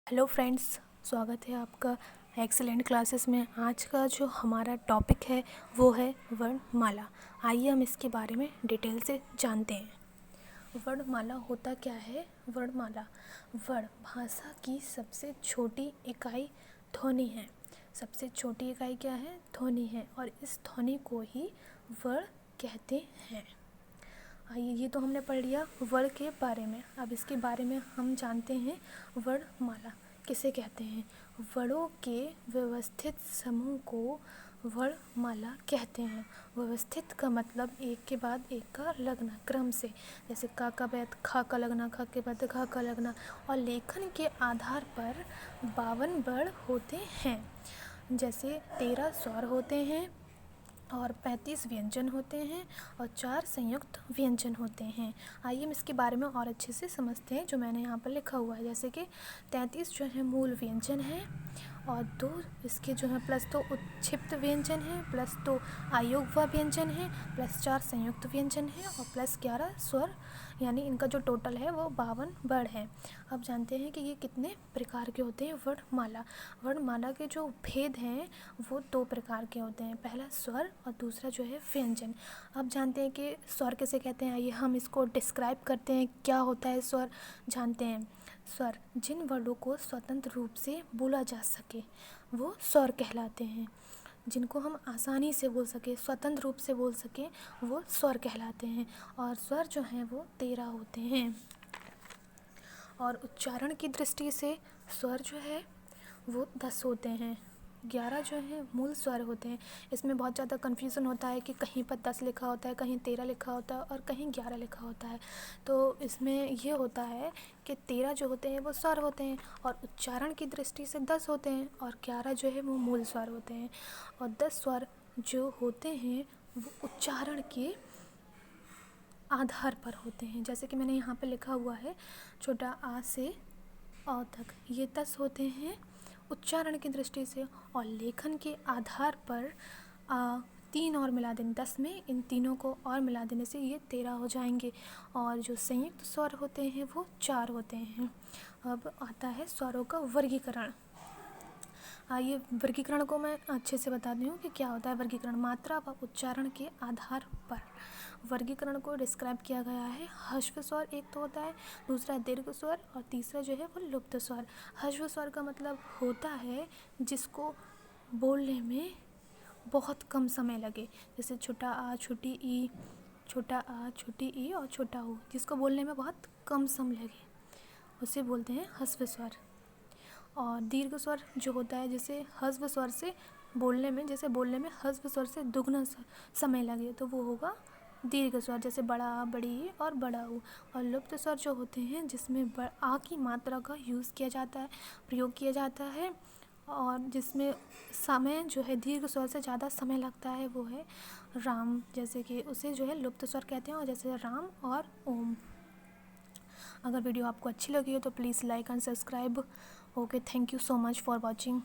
Hello friends, स्वागत है आपका एक्सीलेंट क्लासेस में। आज का जो हमारा टॉपिक है वो है वर्णमाला। आइए हम इसके बारे में डिटेल से जानते हैं। वर्णमाला होता क्या है? वर्णमाला वर्ण भाषा की सबसे छोटी इकाई ध्वनि है। सबसे छोटी इकाई क्या है? ध्वनि है, और इस ध्वनि को ही वर्ण कहते हैं। आइए, ये तो हमने पढ़ लिया वर्ण के बारे में। अब इसके बारे में हम जानते हैं वर्णमाला किसे कहते हैं। वर्णों के व्यवस्थित समूह को वर्णमाला कहते हैं। व्यवस्थित का मतलब एक के बाद एक का लगना क्रम से, जैसे का बाद खा का लगना, खा के बाद घा का लगना। और लेखन के आधार पर 52 वर्ण होते हैं। जैसे 13 स्वर होते हैं और 35 व्यंजन होते हैं और 4 संयुक्त व्यंजन होते हैं। आइए हम इसके बारे में और अच्छे से समझते हैं जो मैंने यहाँ पर लिखा हुआ है। जैसे कि 33 जो है मूल व्यंजन है, और 2 इसके जो है +2 उत्क्षिप्त व्यंजन है, +2 अयोगवा व्यंजन है, +4 संयुक्त व्यंजन है और +11 स्वर, यानी इनका जो टोटल है वो 52 वर्ण है। अब जानते हैं कि ये कितने प्रकार के होते हैं वर्णमाला। वर्णमाला के जो भेद हैं वो 2 प्रकार के होते हैं, पहला स्वर और दूसरा जो है व्यंजन। अब जानते हैं कि स्वर किसे कहते हैं। आइए हम इसको डिस्क्राइब करते हैं, क्या होता है स्वर, जानते हैं। स्वर जिन वर्णों को स्वतंत्र रूप से बोला जा सके वो स्वर कहलाते हैं। जिनको हम आसानी से बोल सके, स्वतंत्र रूप से बोल सके, वो स्वर कहलाते हैं। और स्वर जो हैं वो 13 होते हैं। और उच्चारण की दृष्टि से स्वर जो है वो 10 होते हैं। 11 जो है मूल स्वर होते हैं। इसमें बहुत ज़्यादा कन्फ्यूज़न होता है कि कहीं पर 10 लिखा होता है, कहीं 13 लिखा होता है और कहीं 11 लिखा होता है। तो इसमें ये होता है कि 13 जो होते हैं वो स्वर होते हैं और उच्चारण की दृष्टि से 10 होते हैं, और 11 जो है वो मूल स्वर होते हैं। और 10 स्वर जो होते हैं वो उच्चारण के आधार पर होते हैं। जैसे कि मैंने यहाँ पे लिखा हुआ है, छोटा आ से अ तक, ये 10 होते हैं उच्चारण की दृष्टि से। और लेखन के आधार पर 3 और मिला देने, 10 में इन तीनों को और मिला देने से ये 13 हो जाएंगे। और जो संयुक्त स्वर होते हैं वो 4 होते हैं। अब आता है स्वरों का वर्गीकरण। आइए वर्गीकरण को मैं अच्छे से बताती हूँ कि क्या होता है वर्गीकरण। मात्रा व उच्चारण के आधार पर वर्गीकरण को डिस्क्राइब किया गया है। ह्रस्व स्वर एक तो होता है, दूसरा दीर्घ स्वर और तीसरा जो है वो लुप्त स्वर। ह्रस्व स्वर का मतलब होता है जिसको बोलने में बहुत कम समय लगे, जैसे छोटा आ, छोटी ई, छोटा आ, छोटी ई और छोटा ऊ, जिसको बोलने में बहुत कम समय लगे उसे बोलते हैं ह्रस्व स्वर। और दीर्घ स्वर जो होता है, जैसे ह्रस्व स्वर से बोलने में, जैसे बोलने में ह्रस्व स्वर से दुगना समय लगे तो वो होगा दीर्घ स्वर, जैसे बड़ा आ, बड़ी ई और बड़ा ऊ। और लुप्त स्वर जो होते हैं जिसमें आ की मात्रा का यूज़ किया जाता है, प्रयोग किया जाता है, और जिसमें समय जो है दीर्घ स्वर से ज़्यादा समय लगता है, वो है राम, जैसे कि उसे जो है लुप्त स्वर कहते हैं। और जैसे राम और ओम। अगर वीडियो आपको अच्छी लगी हो तो please like and subscribe. Okay, thank you so much for watching.